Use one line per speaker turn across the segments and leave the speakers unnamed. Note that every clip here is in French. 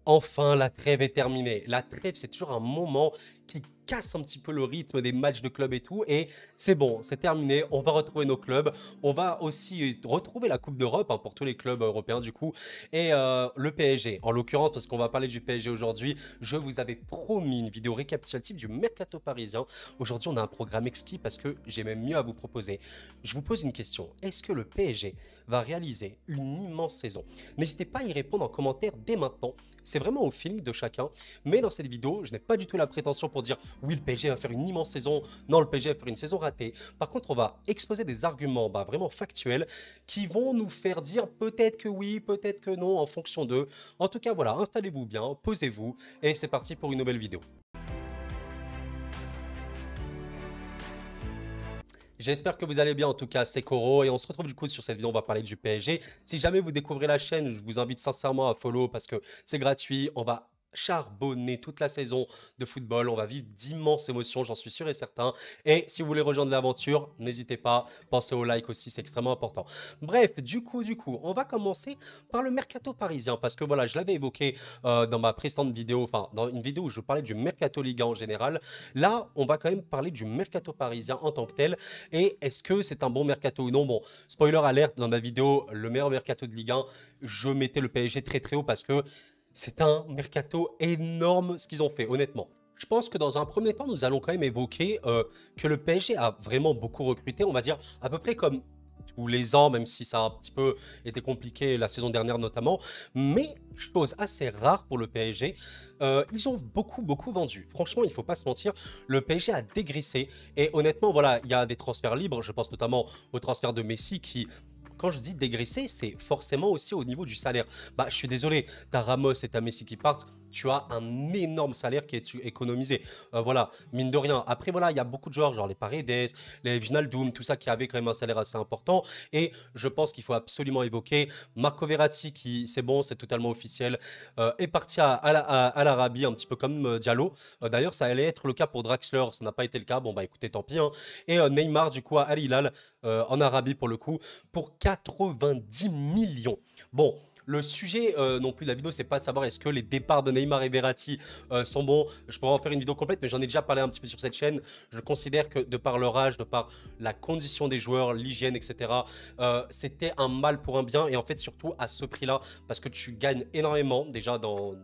Enfin, la trêve est terminée. La trêve, c'est toujours un moment qui casse un petit peu le rythme des matchs de club et tout. Et c'est bon, c'est terminé. On va retrouver nos clubs. On va aussi retrouver la Coupe d'Europe hein, pour tous les clubs européens du coup. Et le PSG, en l'occurrence, parce qu'on va parler du PSG aujourd'hui, je vous avais promis une vidéo récapitulative du mercato parisien. Aujourd'hui, on a un programme exquis parce que j'ai même mieux à vous proposer. Je vous pose une question. Est-ce que le PSG va réaliser une immense saison? N'hésitez pas à y répondre en commentaire dès maintenant. C'est vraiment au feeling de chacun. Mais dans cette vidéo, je n'ai pas du tout la prétention pour dire oui, le PSG va faire une immense saison. Non, le PSG va faire une saison ratée. Par contre, on va exposer des arguments vraiment factuels qui vont nous faire dire peut-être que oui, peut-être que non en fonction d'eux. En tout cas, voilà, installez-vous bien, posez-vous et c'est parti pour une nouvelle vidéo. J'espère que vous allez bien, en tout cas c'est Koro et on se retrouve du coup sur cette vidéo, on va parler du PSG. Si jamais vous découvrez la chaîne, je vous invite sincèrement à follow parce que c'est gratuit, on va charbonner toute la saison de football, on va vivre d'immenses émotions, j'en suis sûr et certain. Et si vous voulez rejoindre l'aventure, n'hésitez pas, pensez au like aussi, c'est extrêmement important. Bref, du coup, on va commencer par le mercato parisien parce que voilà, je l'avais évoqué dans ma précédente vidéo, enfin dans une vidéo où je parlais du mercato Liga en général. Là, on va quand même parler du mercato parisien en tant que tel. Et est-ce que c'est un bon mercato ou non? Bon, spoiler alerte, dans ma vidéo, le meilleur mercato de Ligue 1, je mettais le PSG très très haut parce que c'est un mercato énorme ce qu'ils ont fait, honnêtement. Je pense que dans un premier temps, nous allons quand même évoquer que le PSG a vraiment beaucoup recruté, on va dire à peu près comme tous les ans, même si ça a un petit peu été compliqué la saison dernière notamment. Mais chose assez rare pour le PSG, ils ont beaucoup vendu. Franchement, il ne faut pas se mentir, le PSG a dégraissé. Et honnêtement, voilà, il y a des transferts libres. Je pense notamment au transfert de Messi qui... Quand je dis dégraisser, c'est forcément aussi au niveau du salaire. Bah, je suis désolé, t'as Ramos et t'as Messi qui partent, tu as un énorme salaire qui est économisé. Voilà, mine de rien. Après, voilà, il y a beaucoup de joueurs, genre les Paredes, les Wijnaldum, tout ça qui avaient quand même un salaire assez important. Et je pense qu'il faut absolument évoquer Marco Verratti qui, c'est bon, c'est totalement officiel, est parti à l'Arabie, un petit peu comme Diallo. D'ailleurs, ça allait être le cas pour Draxler, ça n'a pas été le cas. Bon, bah écoutez, tant pis. Hein. Et Neymar, du coup, à Al Hilal, en Arabie pour le coup, pour 90 millions. Bon, le sujet non plus de la vidéo, c'est pas de savoir est-ce que les départs de Neymar et Verratti sont bons. Je pourrais en faire une vidéo complète, mais j'en ai déjà parlé un petit peu sur cette chaîne. Je considère que de par leur âge, de par la condition des joueurs, l'hygiène, etc., c'était un mal pour un bien. Et en fait, surtout à ce prix-là, parce que tu gagnes énormément déjà dans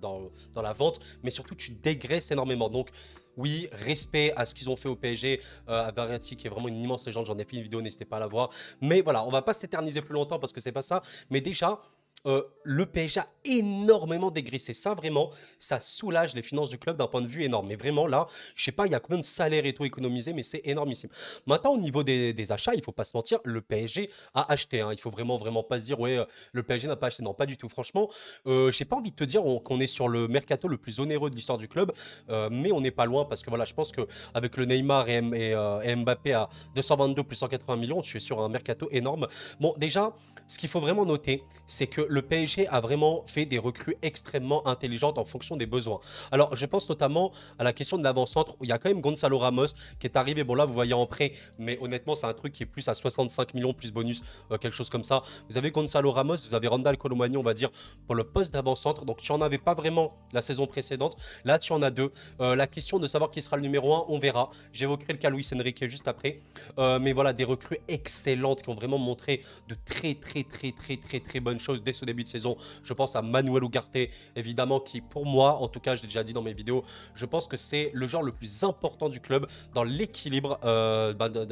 la vente, mais surtout tu dégraisses énormément. Donc, oui, respect à ce qu'ils ont fait au PSG, à Verratti qui est vraiment une immense légende. J'en ai fait une vidéo, n'hésitez pas à la voir. Mais voilà, on va pas s'éterniser plus longtemps parce que c'est pas ça. Mais déjà, le PSG a énormément dégraissé. Ça, vraiment, ça soulage les finances du club d'un point de vue énorme. Mais vraiment, là, je sais pas, il y a combien de salaires et tout économisé, mais c'est énormissime. Maintenant, au niveau des achats, il faut pas se mentir, le PSG a acheté. Hein. Il faut vraiment pas se dire, ouais, le PSG n'a pas acheté. Non, pas du tout. Franchement, j'ai pas envie de te dire qu'on est sur le mercato le plus onéreux de l'histoire du club, mais on n'est pas loin parce que voilà, je pense qu'avec le Neymar et Mbappé à 222 plus 180 millions, tu es sur un mercato énorme. Bon, déjà, ce qu'il faut vraiment noter, c'est que le PSG a vraiment fait des recrues extrêmement intelligentes en fonction des besoins. Alors, je pense notamment à la question de l'avant-centre, où il y a quand même Gonzalo Ramos qui est arrivé. Bon, là, vous voyez en prêt, mais honnêtement, c'est un truc qui est plus à 65 millions plus bonus, quelque chose comme ça. Vous avez Gonzalo Ramos, vous avez Randal Colomani, on va dire, pour le poste d'avant-centre. Donc, tu n'en avais pas vraiment la saison précédente. Là, tu en as deux. La question de savoir qui sera le numéro 1, on verra. J'évoquerai le cas Luis Enrique juste après. Mais voilà, des recrues excellentes qui ont vraiment montré de très bonnes choses dès ce début de saison. Je pense à Manuel Ugarte, évidemment, qui pour moi, en tout cas, je l'ai déjà dit dans mes vidéos, je pense que c'est le joueur le plus important du club dans l'équilibre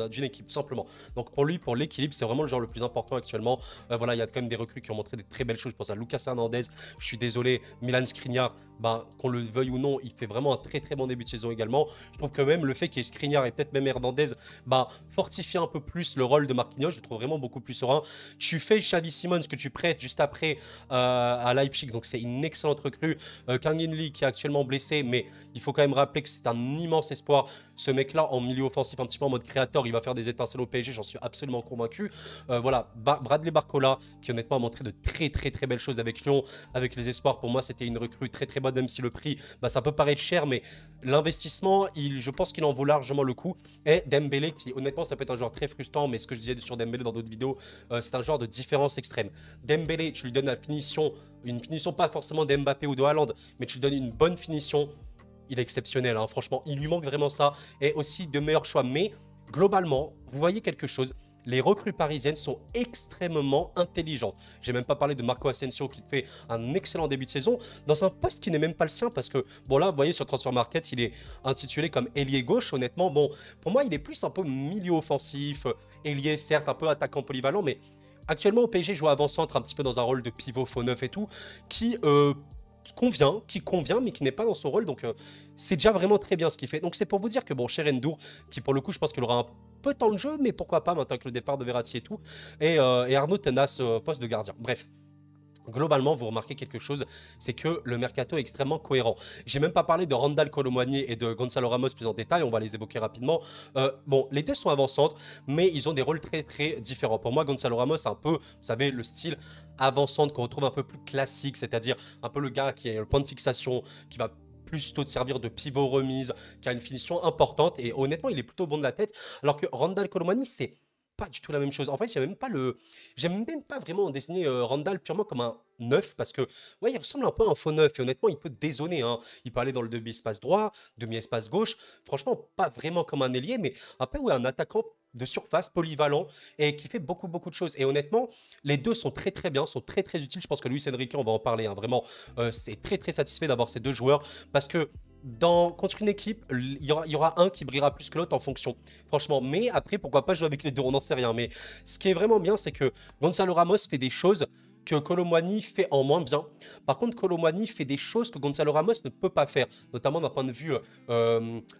d'une équipe, tout simplement. Donc pour lui, pour l'équilibre, c'est vraiment le joueur le plus important actuellement. Voilà, il y a quand même des recrues qui ont montré des très belles choses. Je pense à Lucas Hernandez, je suis désolé, Milan Skriniar, qu'on le veuille ou non, il fait vraiment un très bon début de saison également. Je trouve que même le fait qu'il y ait Skriniar et peut-être même Hernandez, fortifie un peu plus le rôle de Marquinhos, je le trouve vraiment beaucoup plus serein. Tu fais Xavi Simons que tu prêtes juste après à Leipzig, donc c'est une excellente recrue. Kang In Lee qui est actuellement blessé, mais il faut quand même rappeler que c'est un immense espoir. ce mec-là en milieu offensif, un petit peu en mode créateur, il va faire des étincelles au PSG, j'en suis absolument convaincu. Voilà, Bradley Barcola, qui honnêtement a montré de très belles choses avec Lyon, avec les espoirs. Pour moi, c'était une recrue très bonne, même si le prix, bah, ça peut paraître cher, mais l'investissement, je pense qu'il en vaut largement le coup. Et Dembélé, qui honnêtement, ça peut être un joueur très frustrant, mais ce que je disais sur Dembélé dans d'autres vidéos, c'est un genre de différence extrême. Dembélé, tu lui donnes la finition, une finition pas forcément d'Mbappé ou de Haaland, mais tu lui donnes une bonne finition, il est exceptionnel, hein. Franchement, il lui manque vraiment ça, et aussi de meilleurs choix. Mais globalement, vous voyez quelque chose, les recrues parisiennes sont extrêmement intelligentes. J'ai même pas parlé de Marco Asensio qui fait un excellent début de saison dans un poste qui n'est même pas le sien parce que, bon là, vous voyez sur Transfer Market, il est intitulé comme ailier gauche. Honnêtement, bon, pour moi, il est plus un peu milieu offensif, ailier certes, un peu attaquant polyvalent, mais actuellement au PSG, il joue avant-centre un petit peu dans un rôle de pivot faux neuf et tout, qui convient, mais qui n'est pas dans son rôle. Donc, c'est déjà vraiment très bien ce qu'il fait. Donc, c'est pour vous dire que, bon, Cher N'Dour, qui pour le coup, je pense qu'il aura un peu de temps de jeu, mais pourquoi pas maintenant avec le départ de Verratti et tout. Et Arnaud Tenas, poste de gardien. Bref. Globalement, vous remarquez quelque chose, c'est que le mercato est extrêmement cohérent. J'ai même pas parlé de Randal Kolo Muani et de Gonzalo Ramos plus en détail, on va les évoquer rapidement. Bon, les deux sont avant-centre, mais ils ont des rôles très différents. Pour moi, Gonzalo Ramos, c'est un peu, vous savez, le style avant-centre qu'on retrouve un peu plus classique, c'est-à-dire un peu le gars qui a le point de fixation, qui va plutôt te servir de pivot remise, qui a une finition importante, et honnêtement, il est plutôt bon de la tête, alors que Randal Kolo Muani, c'est pas du tout la même chose. En fait, j'aime même pas vraiment dessiner Randall purement comme un neuf parce que, ouais, il ressemble un peu à un faux neuf et honnêtement, il peut dézonner, hein. Il peut aller dans le demi-espace droit, demi-espace gauche. Franchement, pas vraiment comme un ailier, mais un peu ouais, un attaquant de surface, polyvalent et qui fait beaucoup de choses. Et honnêtement, les deux sont très bien, sont très utiles. Je pense que Luis Enrique, on va en parler, hein. Vraiment, c'est très satisfait d'avoir ces deux joueurs parce que contre une équipe, il y aura un qui brillera plus que l'autre en fonction. Franchement, mais après, pourquoi pas jouer avec les deux, on n'en sait rien. Mais ce qui est vraiment bien, c'est que Gonzalo Ramos fait des choses que Kolo Muani fait en moins bien. Par contre, Kolo Muani fait des choses que Gonzalo Ramos ne peut pas faire, notamment d'un point de vue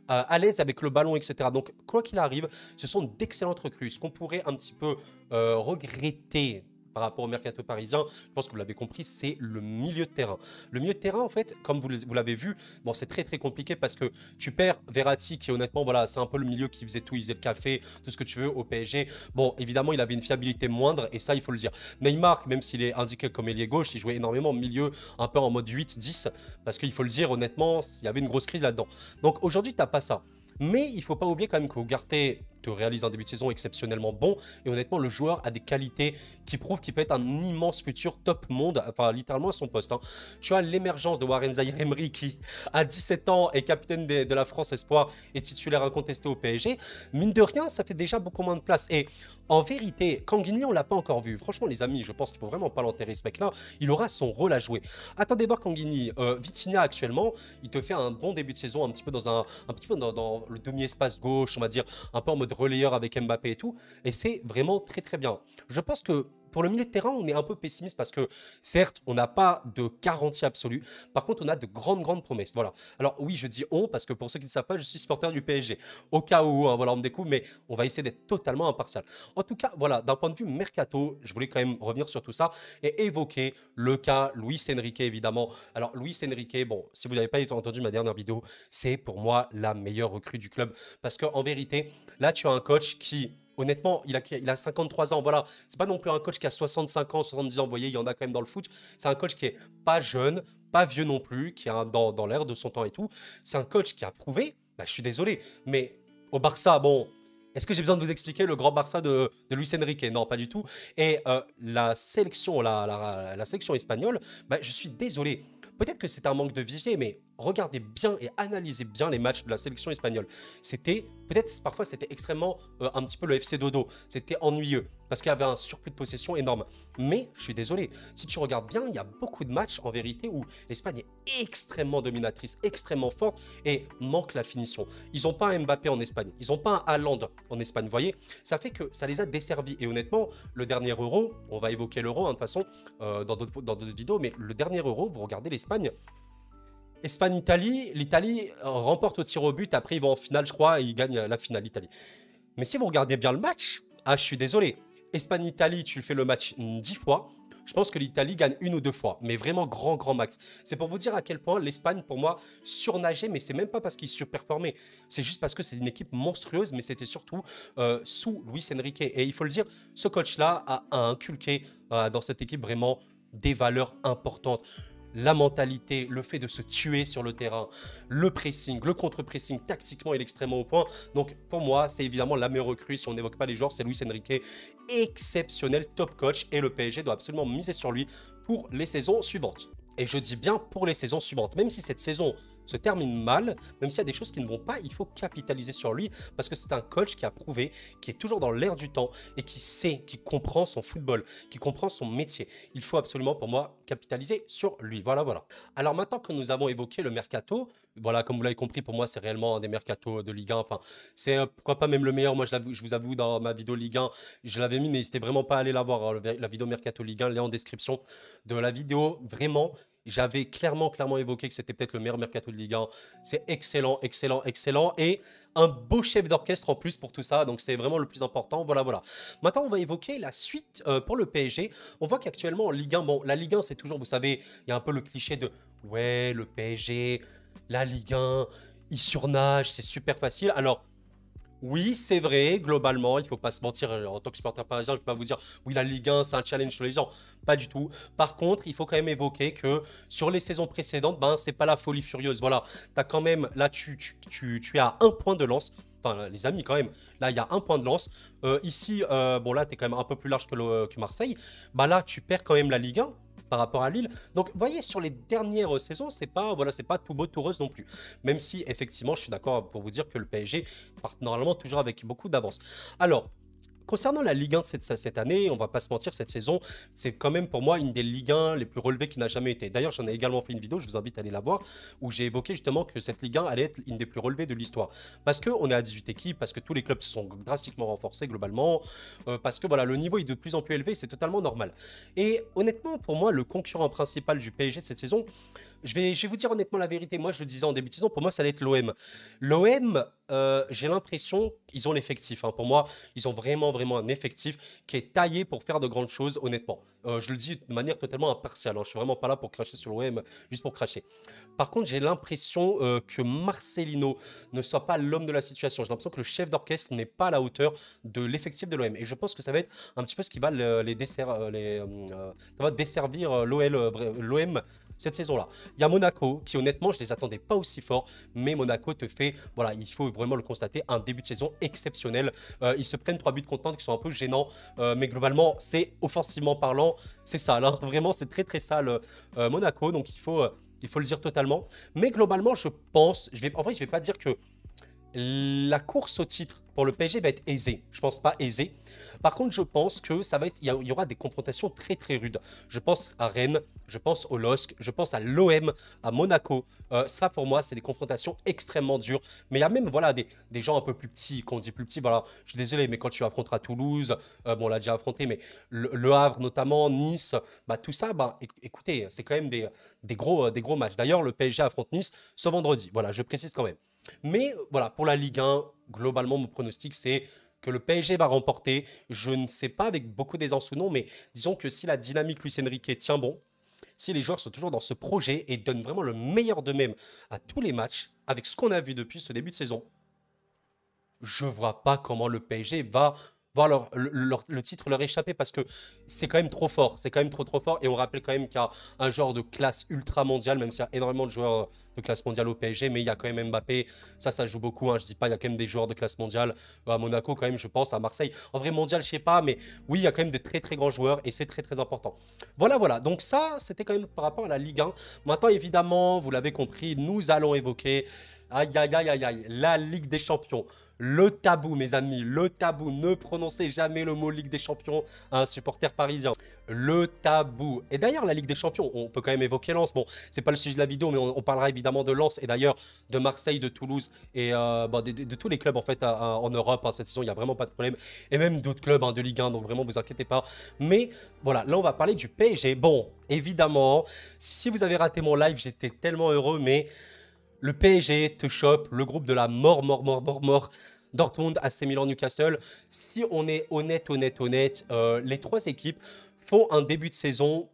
à l'aise avec le ballon, etc. Donc, quoi qu'il arrive, ce sont d'excellentes recrues. Ce qu'on pourrait un petit peu regretter par rapport au mercato parisien, je pense que vous l'avez compris, c'est le milieu de terrain. Le milieu de terrain, en fait, comme vous l'avez vu, bon, c'est très compliqué parce que tu perds Verratti, qui honnêtement, voilà, c'est un peu le milieu qui faisait tout, il faisait le café, tout ce que tu veux au PSG. Bon, évidemment, il avait une fiabilité moindre, et ça, il faut le dire. Neymar, même s'il est indiqué comme ailier gauche, il jouait énormément au milieu, un peu en mode 8-10, parce qu'il faut le dire, honnêtement, il y avait une grosse crise là-dedans. Donc aujourd'hui, tu n'as pas ça. Mais il ne faut pas oublier quand même qu'Ugarte te réalise un début de saison exceptionnellement bon. Et honnêtement, le joueur a des qualités qui prouvent qu'il peut être un immense futur top monde. Enfin, littéralement à son poste, hein. Tu as l'émergence de Warren Zaïre-Emery qui, à 17 ans, est capitaine de la France Espoir et titulaire incontesté au PSG. Mine de rien, ça fait déjà beaucoup moins de place. Et en vérité, Kanguini, on ne l'a pas encore vu. Franchement, les amis, je pense qu'il ne faut vraiment pas l'enterrer, ce mec-là. Il aura son rôle à jouer. Attendez voir Kanguini. Vitinha, actuellement, il te fait un bon début de saison, un petit peu dans dans le demi-espace gauche, on va dire, un peu en mode relayeur avec Mbappé et tout. Et c'est vraiment très bien. Je pense que pour le milieu de terrain, on est un peu pessimiste parce que, certes, on n'a pas de garantie absolue. Par contre, on a de grandes promesses. Voilà. Alors, oui, je dis on parce que pour ceux qui ne savent pas, je suis supporter du PSG. Au cas où, hein, voilà, on me découvre, mais on va essayer d'être totalement impartial. En tout cas, voilà, d'un point de vue mercato, je voulais quand même revenir sur tout ça et évoquer le cas Luis Enrique, évidemment. Alors, Luis Enrique, bon, si vous n'avez pas entendu ma dernière vidéo, c'est pour moi la meilleure recrue du club. Parce qu'en vérité, là, tu as un coach qui honnêtement, il a 53 ans. Voilà, c'est pas non plus un coach qui a 65 ans, 70 ans. Vous voyez, il y en a quand même dans le foot. C'est un coach qui est pas jeune, pas vieux non plus, qui est dans l'air de son temps et tout. C'est un coach qui a prouvé. Bah, je suis désolé, mais au Barça, bon. Est-ce que j'ai besoin de vous expliquer le grand Barça de Luis Enrique? Non, pas du tout. Et la sélection, la sélection espagnole, bah, je suis désolé. Peut-être que c'est un manque de vivier, mais regardez bien et analysez bien les matchs de la sélection espagnole. Parfois c'était extrêmement un petit peu le FC Dodo. C'était ennuyeux parce qu'il y avait un surplus de possession énorme. Mais je suis désolé, si tu regardes bien, il y a beaucoup de matchs en vérité où l'Espagne est extrêmement dominatrice, extrêmement forte et manque la finition. Ils n'ont pas un Mbappé en Espagne, ils n'ont pas un Haaland en Espagne. Vous voyez, ça fait que ça les a desservis. Et honnêtement, le dernier Euro, on va évoquer l'Euro hein, de toute façon dans d'autres vidéos, mais le dernier Euro, vous regardez l'Espagne. Espagne-Italie, l'Italie remporte au tir au but, après ils vont en finale je crois et ils gagnent la finale l'Italie. Mais si vous regardez bien le match, je suis désolé, Espagne-Italie tu fais le match 10 fois, Je pense que l'Italie gagne 1 ou 2 fois, mais vraiment grand, grand max. C'est pour vous dire à quel point l'Espagne, pour moi, surnageait, mais c'est même pas parce qu'ils surperformaient. C'est juste parce que c'est une équipe monstrueuse, mais c'était surtout sous Luis Enrique. Et il faut le dire, ce coach-là a inculqué dans cette équipe vraiment des valeurs importantes. La mentalité, le fait de se tuer sur le terrain, le pressing, le contre-pressing, tactiquement, il est extrêmement au point. Donc, pour moi, c'est évidemment la meilleure recrue. Si on n'évoque pas les joueurs, c'est Luis Enrique, exceptionnel, top coach. Et le PSG doit absolument miser sur lui pour les saisons suivantes. Et je dis bien pour les saisons suivantes. Même si cette saison se termine mal, même s'il y a des choses qui ne vont pas, il faut capitaliser sur lui parce que c'est un coach qui a prouvé, qui est toujours dans l'air du temps et qui sait, qui comprend son football, qui comprend son métier. Il faut absolument pour moi capitaliser sur lui. Voilà, voilà. Alors maintenant que nous avons évoqué le mercato, voilà, comme vous l'avez compris, pour moi c'est réellement un des mercatos de Ligue 1. Enfin, c'est pourquoi pas même le meilleur. Moi je vous avoue dans ma vidéo Ligue 1, je l'avais mis, n'hésitez vraiment pas à aller la voir, hein, la vidéo mercato Ligue 1, lien en description de la vidéo. Vraiment, j'avais clairement évoqué que c'était peut-être le meilleur mercato de Ligue 1. C'est excellent, excellent, excellent. Et un beau chef d'orchestre en plus pour tout ça. Donc c'est vraiment le plus important. Voilà, voilà. Maintenant, on va évoquer la suite pour le PSG. On voit qu'actuellement en Ligue 1, bon, la Ligue 1, c'est toujours, vous savez, il y a un peu le cliché de ouais, le PSG, la Ligue 1, il surnage, c'est super facile. Alors, oui, c'est vrai, globalement, il ne faut pas se mentir, en tant que supporter parisien, je ne peux pas vous dire, oui, la Ligue 1, c'est un challenge sur les gens. Pas du tout. Par contre, il faut quand même évoquer que sur les saisons précédentes, ben, c'est pas la folie furieuse. Voilà, tu as quand même, là, tu es à 1 point de lance. Enfin, les amis, quand même, là, il y a 1 point de lance. Ici, bon, là, tu es quand même un peu plus large que Marseille. Bah là, tu perds quand même la Ligue 1 par rapport à Lille. Donc, vous voyez, sur les dernières saisons, c'est pas, voilà, c'est pas tout beau, tout rose non plus. Même si, effectivement, je suis d'accord pour vous dire que le PSG part normalement toujours avec beaucoup d'avance. Alors, concernant la Ligue 1 de cette année, on va pas se mentir, cette saison, c'est quand même pour moi une des Ligue 1 les plus relevées qui n'a jamais été. D'ailleurs, j'en ai également fait une vidéo, je vous invite à aller la voir, où j'ai évoqué justement que cette Ligue 1 allait être une des plus relevées de l'histoire. Parce qu'on est à 18 équipes, parce que tous les clubs se sont drastiquement renforcés globalement, parce que voilà, le niveau est de plus en plus élevé, c'est totalement normal. Et honnêtement, pour moi, le concurrent principal du PSG cette saison, je vais vous dire honnêtement la vérité. Moi, je le disais en début de saison, pour moi, ça allait être l'OM. L'OM, j'ai l'impression qu'ils ont l'effectif, hein. Pour moi, ils ont vraiment un effectif qui est taillé pour faire de grandes choses, honnêtement. Je le dis de manière totalement impartiale, hein. Je suis vraiment pas là pour cracher sur l'OM, juste pour cracher. Par contre, j'ai l'impression que Marcelino ne soit pas l'homme de la situation. J'ai l'impression que le chef d'orchestre n'est pas à la hauteur de l'effectif de l'OM. Et je pense que ça va être un petit peu ce qui va ça va desservir l'OM cette saison-là. Il y a Monaco qui, honnêtement, je ne les attendais pas aussi fort, mais Monaco te fait, voilà, il faut vraiment le constater, un début de saison exceptionnel. Ils se prennent 3 buts contre qui sont un peu gênants, mais globalement, c'est offensivement parlant, c'est sale, hein. Vraiment, c'est très sale Monaco, donc il faut le dire totalement. Mais globalement, je pense, en vrai, je ne vais pas dire que la course au titre pour le PSG va être aisée. Je pense pas aisée. Par contre, je pense que ça va être, il y aura des confrontations très rudes. Je pense à Rennes, je pense au LOSC, je pense à l'OM, à Monaco. Ça, pour moi, c'est des confrontations extrêmement dures. Mais il y a même, voilà, des gens un peu plus petits, qu'on dit plus petits. Voilà, je suis désolé, mais quand tu affronteras Toulouse, bon, on l'a déjà affronté, mais le Havre notamment, Nice, bah tout ça, bah écoutez, c'est quand même des gros matchs. D'ailleurs, le PSG affronte Nice ce vendredi. Voilà, je précise quand même. Mais voilà, pour la Ligue 1, globalement, mon pronostic, c'est que le PSG va remporter. Je ne sais pas avec beaucoup d'aisance ou non, mais disons que si la dynamique Luis Enrique tient bon, si les joueurs sont toujours dans ce projet et donnent vraiment le meilleur d'eux-mêmes à tous les matchs, avec ce qu'on a vu depuis ce début de saison, je vois pas comment le PSG va voir le titre leur échapper parce que c'est quand même trop fort. C'est quand même trop fort. Et on rappelle quand même qu'il y a un joueur de classe ultra mondiale, même s'il y a énormément de joueurs de classe mondiale au PSG, mais il y a quand même Mbappé. Ça joue beaucoup, hein. Je dis pas, il y a quand même des joueurs de classe mondiale à Monaco, quand même, je pense, à Marseille. En vrai, mondial, je sais pas, mais oui, il y a quand même de très grands joueurs et c'est très important. Voilà. Donc ça, c'était quand même par rapport à la Ligue 1. Maintenant, évidemment, vous l'avez compris, nous allons évoquer, aïe, la Ligue des Champions. Le tabou, mes amis, le tabou. Ne prononcez jamais le mot Ligue des Champions à un supporter parisien. Le tabou. Et d'ailleurs, la Ligue des Champions, on peut quand même évoquer Lens. Bon, c'est pas le sujet de la vidéo, mais on parlera évidemment de Lens et d'ailleurs de Marseille, de Toulouse et de tous les clubs en fait en Europe. Hein, cette saison, il n'y a vraiment pas de problème. Et même d'autres clubs de Ligue 1, donc vraiment, vous inquiétez pas. Mais voilà, là, on va parler du PSG. Bon, évidemment, si vous avez raté mon live, j'étais tellement heureux, mais le PSG te chope, le groupe de la mort. Dortmund, AC Milan, Newcastle. Si on est honnête, les 3 équipes font un début de saison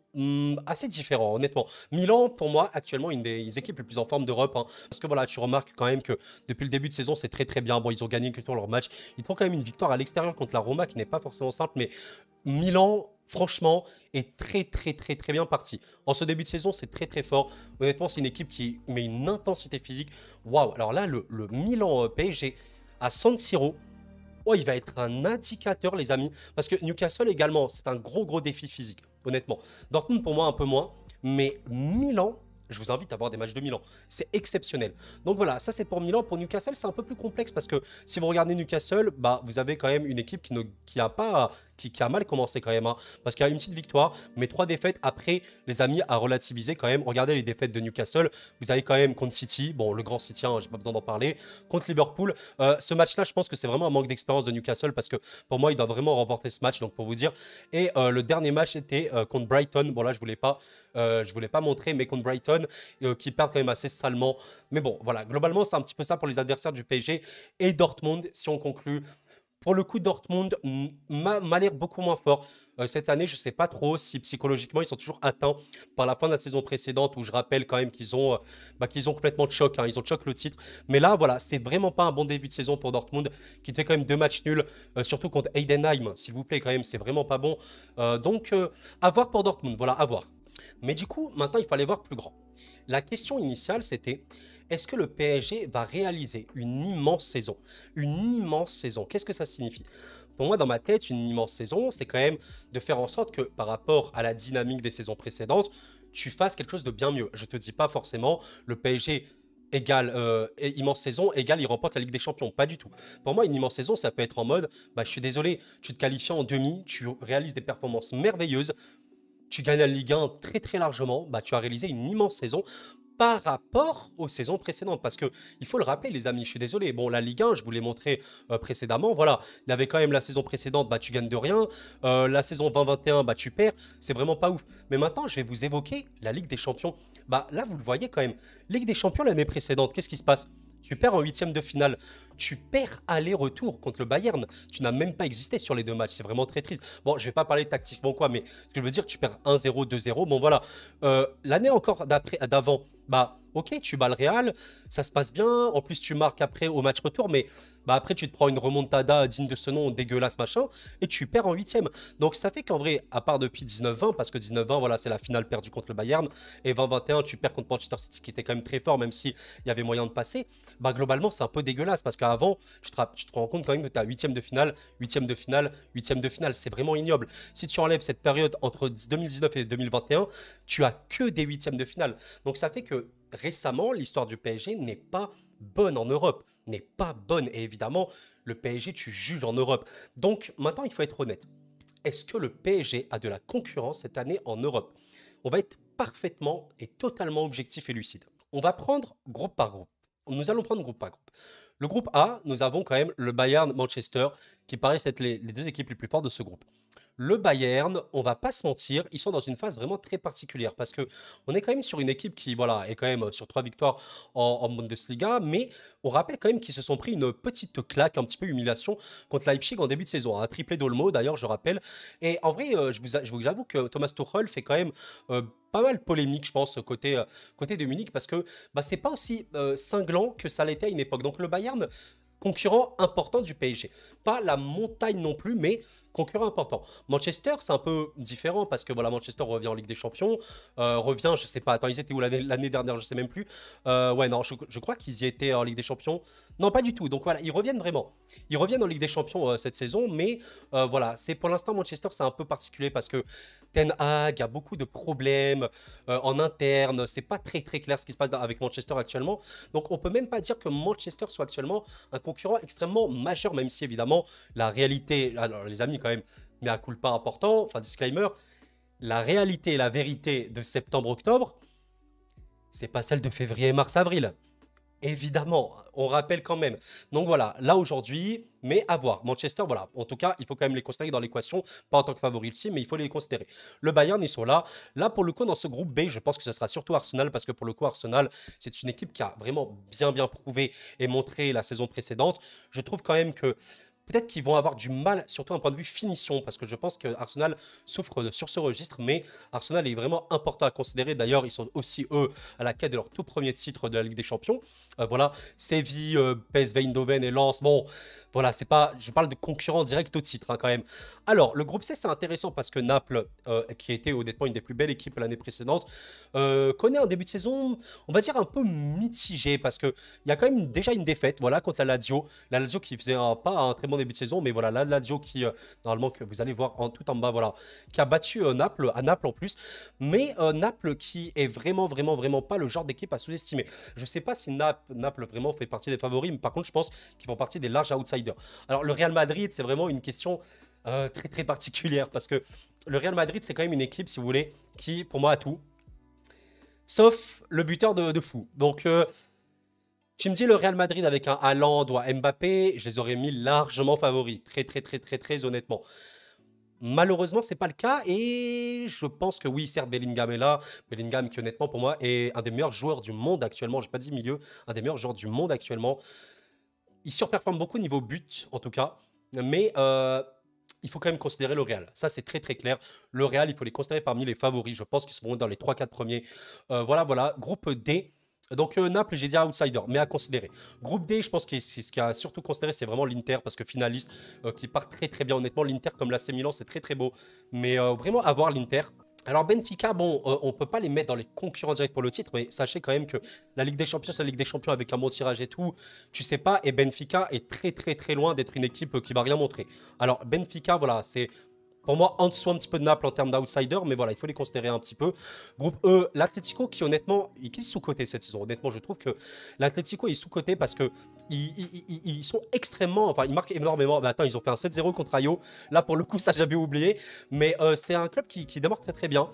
assez différent, honnêtement. Milan, pour moi, actuellement, une des équipes les plus en forme d'Europe, hein. Parce que voilà, tu remarques quand même que depuis le début de saison, c'est très très bien. Bon, ils ont gagné que sur leur match. Ils font quand même une victoire à l'extérieur contre la Roma qui n'est pas forcément simple, mais Milan, franchement, est très très très très bien parti. En ce début de saison, c'est très très fort. Honnêtement, c'est une équipe qui met une intensité physique. Waouh! Alors là, le Milan PSG à San Siro, oh, il va être un indicateur, les amis. Parce que Newcastle également, c'est un gros, gros défi physique, honnêtement. Dortmund, pour moi, un peu moins. Mais Milan, je vous invite à voir des matchs de Milan. C'est exceptionnel. Donc voilà, ça c'est pour Milan. Pour Newcastle, c'est un peu plus complexe parce que si vous regardez Newcastle, bah, vous avez quand même une équipe qui a pas, qui a mal commencé quand même, hein. Parce qu'il y a une petite victoire, mais 3 défaites. Après, les amis, à relativiser quand même. Regardez les défaites de Newcastle. Vous avez quand même contre City, bon, le grand City, hein, j'ai pas besoin d'en parler. Contre Liverpool. Ce match-là, je pense que c'est vraiment un manque d'expérience de Newcastle parce que pour moi, il doit vraiment remporter ce match. Donc pour vous dire. Et le dernier match était contre Brighton. Bon là, je voulais pas montrer, mais contre Brighton, qui perdent quand même assez salement. Mais bon, voilà, globalement, c'est un petit peu ça pour les adversaires du PSG. Et Dortmund, si on conclut, pour le coup, Dortmund m'a l'air beaucoup moins fort. Cette année, je ne sais pas trop si psychologiquement ils sont toujours atteints par la fin de la saison précédente où je rappelle quand même qu'ils ont complètement de choc, hein, ils ont de choc le titre. Mais là, voilà, c'est vraiment pas un bon début de saison pour Dortmund qui fait quand même 2 matchs nuls, surtout contre Heidenheim, s'il vous plaît, quand même, c'est vraiment pas bon. Donc, à voir pour Dortmund, voilà, à voir. Mais du coup, maintenant, il fallait voir plus grand. La question initiale, c'était est-ce que le PSG va réaliser une immense saison? Une immense saison, qu'est-ce que ça signifie? Pour moi, dans ma tête, une immense saison, c'est quand même de faire en sorte que par rapport à la dynamique des saisons précédentes, tu fasses quelque chose de bien mieux. Je ne te dis pas forcément le PSG égale immense saison égale il remporte la Ligue des Champions. Pas du tout. Pour moi, une immense saison, ça peut être en mode, bah, je suis désolé, tu te qualifies en demi, tu réalises des performances merveilleuses, tu gagnes la Ligue 1 très très largement, bah, tu as réalisé une immense saison par rapport aux saisons précédentes. Parce que il faut le rappeler, les amis, je suis désolé. Bon, la Ligue 1, je vous l'ai montré précédemment. Voilà, il y avait quand même la saison précédente, bah, tu gagnes de rien. La saison 2021, bah, tu perds. C'est vraiment pas ouf. Mais maintenant, je vais vous évoquer la Ligue des Champions. Bah, là, vous le voyez quand même. Ligue des Champions l'année précédente, qu'est-ce qui se passe? Tu perds en huitième de finale. Tu perds aller-retour contre le Bayern. Tu n'as même pas existé sur les 2 matchs. C'est vraiment très triste. Bon, je vais pas parler tactiquement quoi, mais ce que je veux dire, tu perds 1-0, 2-0. Bon, voilà. L'année encore d'avant, bah, ok, tu bats le Real, ça se passe bien. En plus, tu marques après au match retour, mais bah, après, tu te prends une remontada digne de ce nom, dégueulasse, machin, et tu perds en huitième. Donc, ça fait qu'en vrai, à part depuis 19-20, parce que 19-20, voilà, c'est la finale perdue contre le Bayern, et 20-21, tu perds contre Manchester City, qui était quand même très fort, même s'il y avait moyen de passer, bah, globalement, c'est un peu dégueulasse, parce qu'avant, tu te rends compte quand même que tu as huitième de finale, huitième de finale, huitième de finale. C'est vraiment ignoble. Si tu enlèves cette période entre 2019 et 2021, tu as que des huitièmes de finale. Donc, ça fait que récemment, l'histoire du PSG n'est pas bonne en Europe, n'est pas bonne. Et évidemment, le PSG, tu juges en Europe. Donc maintenant, il faut être honnête. Est-ce que le PSG a de la concurrence cette année en Europe? On va être parfaitement et totalement objectif et lucide. On va prendre groupe par groupe. Nous allons prendre groupe par groupe. Le groupe A, nous avons quand même le Bayern Manchester, qui paraissent être les 2 équipes les plus fortes de ce groupe. Le Bayern, on va pas se mentir, ils sont dans une phase vraiment très particulière parce que on est quand même sur une équipe qui voilà, est quand même sur 3 victoires en Bundesliga, mais on rappelle quand même qu'ils se sont pris une petite claque, un petit peu humiliation contre Leipzig en début de saison. Un triplé d'Olmo d'ailleurs, je rappelle. Et en vrai, j'avoue que Thomas Tuchel fait quand même pas mal polémique, je pense, côté de Munich, parce que bah, c'est pas aussi cinglant que ça l'était à une époque. Donc le Bayern, concurrent important du PSG. Pas la montagne non plus, mais concurrent important. Manchester, c'est un peu différent parce que voilà, Manchester revient en Ligue des Champions, revient, je sais pas, attends, ils étaient où l'année dernière, je sais même plus. Ouais, non, je crois qu'ils y étaient en Ligue des Champions. Non, pas du tout. Donc voilà, ils reviennent vraiment. Ils reviennent en Ligue des Champions cette saison, mais voilà, c'est pour l'instant Manchester, c'est un peu particulier parce que Ten Hag a beaucoup de problèmes en interne. C'est pas très très clair ce qui se passe avec Manchester actuellement. Donc on peut même pas dire que Manchester soit actuellement un concurrent extrêmement majeur, même si évidemment la réalité, alors les amis quand même, mais à culpa important, enfin disclaimer, la réalité et la vérité de septembre-octobre, c'est pas celle de février, mars, avril. Évidemment, on rappelle quand même. Donc voilà, là aujourd'hui, mais à voir. Manchester, voilà. En tout cas, il faut quand même les considérer dans l'équation, pas en tant que favori ultime, mais il faut les considérer. Le Bayern, ils sont là. Là, pour le coup, dans ce groupe B, je pense que ce sera surtout Arsenal, parce que pour le coup, Arsenal, c'est une équipe qui a vraiment bien prouvé et montré la saison précédente. Je trouve quand même que peut-être qu'ils vont avoir du mal, surtout d'un point de vue finition, parce que je pense que Arsenal souffre sur ce registre, mais Arsenal est vraiment important à considérer. D'ailleurs, ils sont aussi, eux, à la quête de leur tout premier titre de la Ligue des Champions. Voilà, Séville, PSV Eindhoven et Lens, bon, voilà, c'est pas, je parle de concurrents directs au titre quand même. Alors, le groupe C, c'est intéressant parce que Naples, qui a été honnêtement une des plus belles équipes l'année précédente, connaît un début de saison, on va dire un peu mitigé parce que il y a quand même déjà une défaite, voilà, contre la Lazio. La Lazio qui faisait pas un très bon début de saison, mais voilà, la Lazio qui, normalement, que vous allez voir tout en bas, voilà, qui a battu Naples, à Naples en plus. Mais Naples qui est vraiment pas le genre d'équipe à sous-estimer. Je sais pas si Naples vraiment fait partie des favoris, mais par contre, je pense qu'ils font partie des larges outsiders. Alors, le Real Madrid, c'est vraiment une question très particulière parce que le Real Madrid, c'est quand même une équipe, si vous voulez, qui, pour moi, a tout. Sauf le buteur de fou. Donc, tu me dis le Real Madrid avec un Haaland ou un Mbappé, je les aurais mis largement favoris. Très honnêtement. Malheureusement, c'est pas le cas et je pense que oui, certes, Bellingham est là. Bellingham qui, honnêtement, pour moi, est un des meilleurs joueurs du monde actuellement. J'ai pas dit milieu, un des meilleurs joueurs du monde actuellement. Il surperforme beaucoup niveau but, en tout cas. Mais il faut quand même considérer le Real. Ça, c'est très clair. Le Real, il faut les considérer parmi les favoris. Je pense qu'ils seront dans les 3-4 premiers. Voilà. Groupe D. Donc Naples, j'ai dit outsider, mais à considérer. Groupe D, je pense que ce qu'il a surtout considéré, c'est vraiment l'Inter, parce que finaliste, qui part très bien. Honnêtement, l'Inter comme l'AC Milan, c'est très beau. Mais vraiment avoir l'Inter. Alors Benfica, bon, on peut pas les mettre dans les concurrents directs pour le titre, mais sachez quand même que la Ligue des Champions, c'est la Ligue des Champions avec un bon tirage et tout. Tu sais pas, et Benfica est très loin d'être une équipe qui va rien montrer. Alors Benfica, voilà, c'est pour moi en dessous un petit peu de Naples en termes d'outsider, mais voilà, il faut les considérer un petit peu. Groupe E, l'Atlético qui honnêtement, il est sous-coté cette saison. Honnêtement, je trouve que l'Atlético est sous-coté parce que ils sont extrêmement, enfin ils marquent énormément. Bah, attends, ils ont fait un 7-0 contre Ayo. Là pour le coup, ça j'avais oublié, mais c'est un club qui démarre très bien.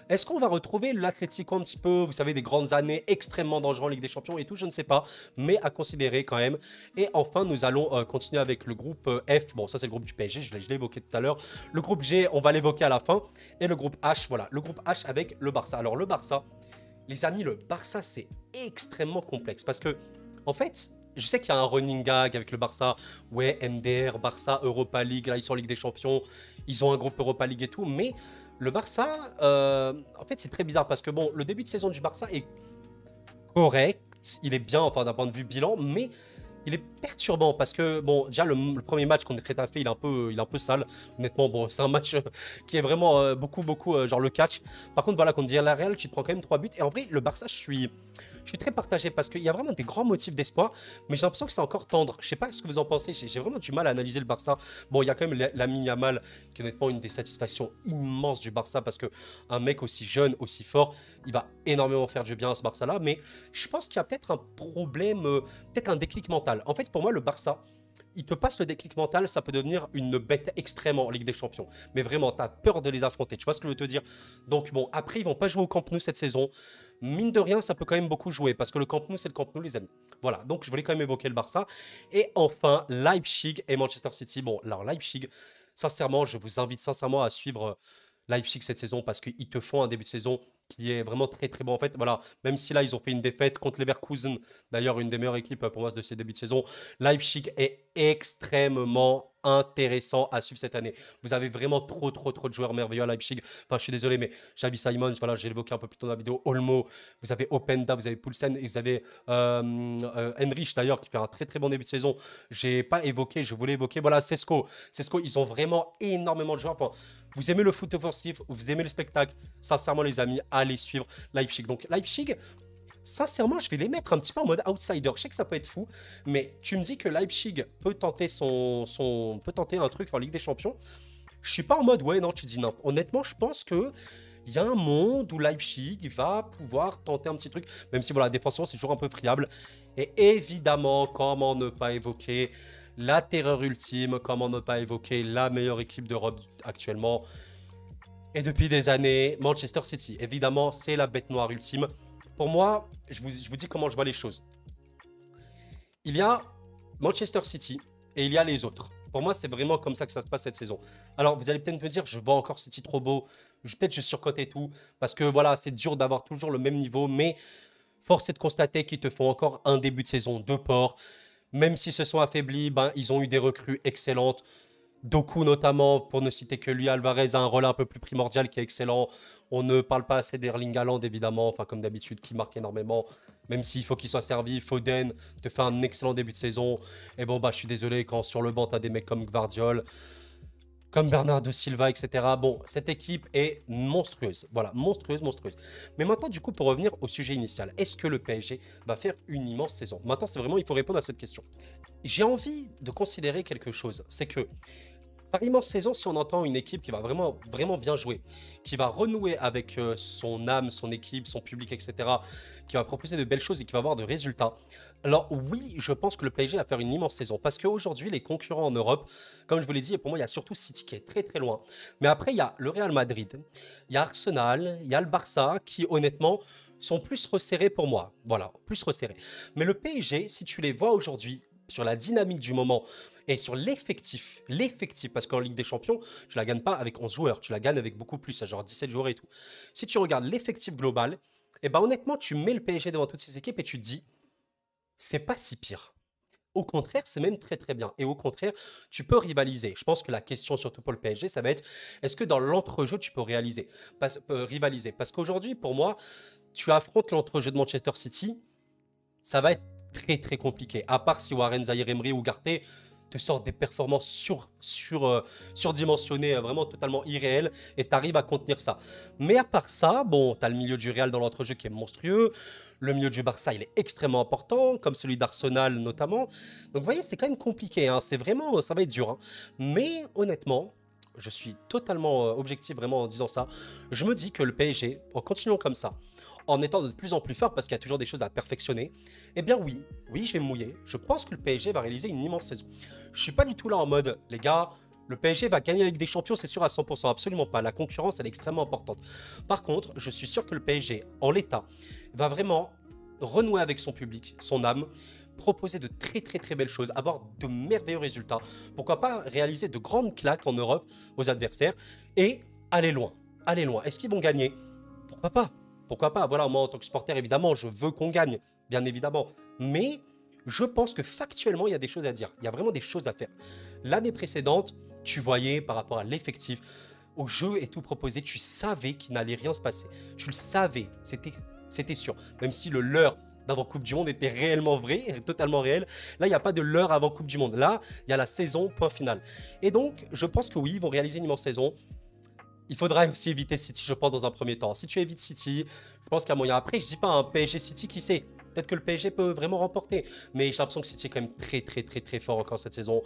Est-ce qu'on va retrouver l'Atlético un petit peu, vous savez, des grandes années extrêmement dangereux en Ligue des Champions et tout, je ne sais pas, mais à considérer quand même. Et enfin, nous allons continuer avec le groupe F. Bon, ça c'est le groupe du PSG, je l'ai évoqué tout à l'heure. Le groupe G, on va l'évoquer à la fin. Et le groupe H, voilà, le groupe H avec le Barça. Alors le Barça, les amis, le Barça, c'est extrêmement complexe parce que, en fait, je sais qu'il y a un running gag avec le Barça. Ouais, MDR, Barça, Europa League, là ils sont en Ligue des Champions, ils ont un groupe Europa League et tout, mais le Barça, en fait, c'est très bizarre parce que bon, le début de saison du Barça est correct, il est bien, enfin d'un point de vue bilan, mais il est perturbant parce que bon, déjà le premier match contre Retafe, il est un peu sale. Honnêtement, bon, c'est un match qui est vraiment beaucoup genre le catch. Par contre, voilà, contre Villarreal, tu te prends quand même 3 buts. Et en vrai, le Barça, je suis très partagé parce qu'il y a vraiment des grands motifs d'espoir, mais j'ai l'impression que c'est encore tendre. Je sais pas ce que vous en pensez, j'ai vraiment du mal à analyser le Barça. Bon, il y a quand même Lamine Yamal, qui est honnêtement une des satisfactions immenses du Barça, parce que un mec aussi jeune, aussi fort, il va énormément faire du bien à ce Barça-là, mais je pense qu'il y a peut-être un problème, peut-être un déclic mental. En fait, pour moi, le Barça, il te passe le déclic mental, ça peut devenir une bête extrême en Ligue des Champions. Mais vraiment, tu as peur de les affronter. Tu vois ce que je veux te dire? Donc bon, après, ils vont pas jouer au Camp Nou cette saison. Mine de rien, ça peut quand même beaucoup jouer parce que le Camp Nou, c'est le Camp Nou, les amis. Voilà, donc je voulais quand même évoquer le Barça. Et enfin, Leipzig et Manchester City. Bon, alors Leipzig, sincèrement, je vous invite sincèrement à suivre Leipzig cette saison parce qu'ils te font un début de saison qui est vraiment très bon. En fait, voilà, même si là, ils ont fait une défaite contre Leverkusen, d'ailleurs, une des meilleures équipes pour moi de ces débuts de saison, Leipzig est extrêmement intéressant à suivre cette année. Vous avez vraiment trop de joueurs merveilleux à Leipzig. Enfin, je suis désolé, mais Xavi Simons, voilà, j'ai évoqué un peu plus tôt dans la vidéo, Olmo, vous avez Openda, vous avez Poulsen, et vous avez Henrich d'ailleurs qui fait un très bon début de saison. J'ai pas évoqué, je voulais évoquer, voilà, Cesco. Cesco, ils ont vraiment énormément de joueurs. Enfin, vous aimez le foot offensif, vous aimez le spectacle, sincèrement les amis, allez suivre Leipzig. Donc Leipzig, sincèrement, je vais les mettre un petit peu en mode outsider. Je sais que ça peut être fou, mais tu me dis que Leipzig peut tenter peut tenter un truc en Ligue des Champions. Je suis pas en mode ouais non, tu dis non. Honnêtement, je pense que il y a un monde où Leipzig va pouvoir tenter un petit truc, même si voilà, défensivement c'est toujours un peu friable. Et évidemment, comment ne pas évoquer la terreur ultime, comment ne pas évoquer la meilleure équipe d'Europe actuellement. Et depuis des années, Manchester City. Évidemment, c'est la bête noire ultime. Pour moi, je vous dis comment je vois les choses. Il y a Manchester City et il y a les autres. Pour moi, c'est vraiment comme ça que ça se passe cette saison. Alors, vous allez peut-être me dire, je vois encore City trop beau. Peut-être je surcote et tout. Parce que voilà, c'est dur d'avoir toujours le même niveau. Mais force est de constater qu'ils te font encore un début de saison de port. Même s'ils se sont affaiblis, ben, ils ont eu des recrues excellentes. Doku notamment, pour ne citer que lui, Alvarez a un rôle un peu plus primordial qui est excellent. On ne parle pas assez d'Erling Haaland évidemment, enfin comme d'habitude, qui marque énormément. Même s'il faut qu'il soit servi, Foden te fait un excellent début de saison. Et bon, bah je suis désolé quand sur le banc, tu as des mecs comme Gvardiol, comme Bernardo Silva, etc. Bon, cette équipe est monstrueuse. Voilà, monstrueuse, monstrueuse. Mais maintenant, du coup, pour revenir au sujet initial, est-ce que le PSG va faire une immense saison? Maintenant, c'est vraiment, il faut répondre à cette question. J'ai envie de considérer quelque chose, c'est que par immense saison, si on entend une équipe qui va vraiment, vraiment bien jouer, qui va renouer avec son âme, son équipe, son public, etc., qui va proposer de belles choses et qui va avoir de résultats, alors oui, je pense que le PSG va faire une immense saison. Parce qu'aujourd'hui, les concurrents en Europe, comme je vous l'ai dit, et pour moi, il y a surtout City qui est très très loin. Mais après, il y a le Real Madrid, il y a Arsenal, il y a le Barça, qui honnêtement sont plus resserrés pour moi. Voilà, plus resserrés. Mais le PSG, si tu les vois aujourd'hui, sur la dynamique du moment, et sur l'effectif, parce qu'en Ligue des Champions, tu la gagnes pas avec 11 joueurs, tu la gagnes avec beaucoup plus, genre 17 joueurs et tout. Si tu regardes l'effectif global, et ben honnêtement, tu mets le PSG devant toutes ces équipes et tu te dis, c'est pas si pire. Au contraire, c'est même très très bien. Et au contraire, tu peux rivaliser. Je pense que la question, surtout pour le PSG, ça va être est-ce que dans l'entrejeu, tu peux rivaliser? Parce qu'aujourd'hui, pour moi, tu affrontes l'entrejeu de Manchester City, ça va être très très compliqué. À part si Warren Zaïre-Emery ou Garté te sortent des performances surdimensionnées, vraiment totalement irréelles, et tu arrives à contenir ça. Mais à part ça, bon, tu as le milieu du Real dans l'entrejeu qui est monstrueux, le milieu du Barça, il est extrêmement important, comme celui d'Arsenal notamment. Donc vous voyez, c'est quand même compliqué, hein. C'est vraiment, ça va être dur, hein. Mais honnêtement, je suis totalement objectif vraiment en disant ça. Je me dis que le PSG, en continuant comme ça, en étant de plus en plus fort parce qu'il y a toujours des choses à perfectionner, eh bien oui, oui, je vais me mouiller. Je pense que le PSG va réaliser une immense saison. Je suis pas du tout là en mode, les gars, le PSG va gagner la Ligue des Champions, c'est sûr à 100%, absolument pas. La concurrence, elle est extrêmement importante. Par contre, je suis sûr que le PSG, en l'état, va vraiment renouer avec son public, son âme, proposer de très très très belles choses, avoir de merveilleux résultats. Pourquoi pas réaliser de grandes claques en Europe aux adversaires et aller loin. Aller loin. Est-ce qu'ils vont gagner? Pourquoi pas? Pourquoi pas? Voilà, moi en tant que supporter, évidemment, je veux qu'on gagne, bien évidemment. Mais je pense que factuellement, il y a des choses à dire. Il y a vraiment des choses à faire. L'année précédente, tu voyais par rapport à l'effectif, au jeu et tout proposé, tu savais qu'il n'allait rien se passer. Tu le savais, c'était sûr. Même si le leurre d'avant Coupe du Monde était réellement vrai, totalement réel. Là, il n'y a pas de leurre avant Coupe du Monde. Là, il y a la saison, point final. Et donc, je pense que oui, ils vont réaliser une immense saison. Il faudra aussi éviter City, je pense, dans un premier temps. Si tu évites City, je pense qu'il y a moyen. Après, je dis pas un PSG City, qui sait? Peut-être que le PSG peut vraiment remporter. Mais j'ai l'impression que City est quand même très, très, très, très fort encore cette saison.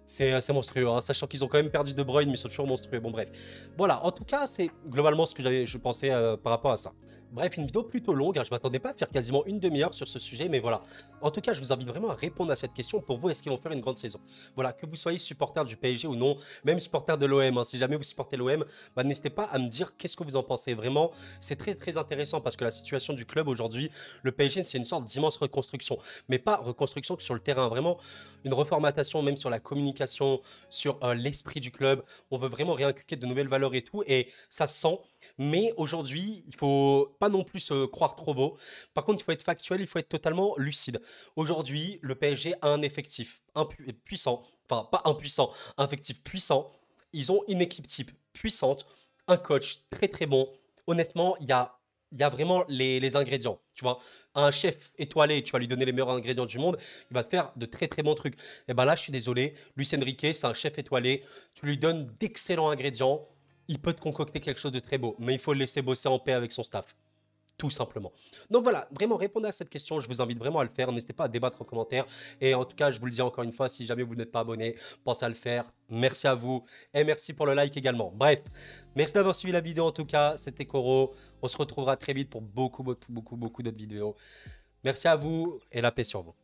C'est monstrueux, hein, sachant qu'ils ont quand même perdu De Bruyne, mais ils sont toujours monstrueux. Bon, bref. Voilà, en tout cas, c'est globalement ce que je pensais par rapport à ça. Bref, une vidéo plutôt longue, hein. Je m'attendais pas à faire quasiment une demi-heure sur ce sujet, mais voilà. En tout cas, je vous invite vraiment à répondre à cette question. Pour vous, est-ce qu'ils vont faire une grande saison? Voilà, que vous soyez supporter du PSG ou non, même supporter de l'OM, hein. Si jamais vous supportez l'OM, bah, n'hésitez pas à me dire qu'est-ce que vous en pensez. Vraiment, c'est très très intéressant parce que la situation du club aujourd'hui, le PSG, c'est une sorte d'immense reconstruction. Mais pas reconstruction que sur le terrain, vraiment une reformatation même sur la communication, sur l'esprit du club. On veut vraiment réinculquer de nouvelles valeurs et tout, et ça sent. Mais aujourd'hui, il faut pas non plus se croire trop beau. Par contre, il faut être factuel, il faut être totalement lucide. Aujourd'hui, le PSG a un effectif puissant, enfin pas impuissant, un effectif puissant. Ils ont une équipe type puissante, un coach très très bon. Honnêtement, il y a vraiment les ingrédients. Tu vois, un chef étoilé, tu vas lui donner les meilleurs ingrédients du monde, il va te faire de très très bons trucs. Et ben là, je suis désolé, Luis Enrique, c'est un chef étoilé. Tu lui donnes d'excellents ingrédients, il peut te concocter quelque chose de très beau, mais il faut le laisser bosser en paix avec son staff. Tout simplement. Donc voilà, vraiment répondez à cette question, je vous invite vraiment à le faire, n'hésitez pas à débattre en commentaire. Et en tout cas, je vous le dis encore une fois, si jamais vous n'êtes pas abonné, pensez à le faire. Merci à vous et merci pour le like également. Bref, merci d'avoir suivi la vidéo en tout cas, c'était Koro. On se retrouvera très vite pour beaucoup d'autres vidéos. Merci à vous et la paix sur vous.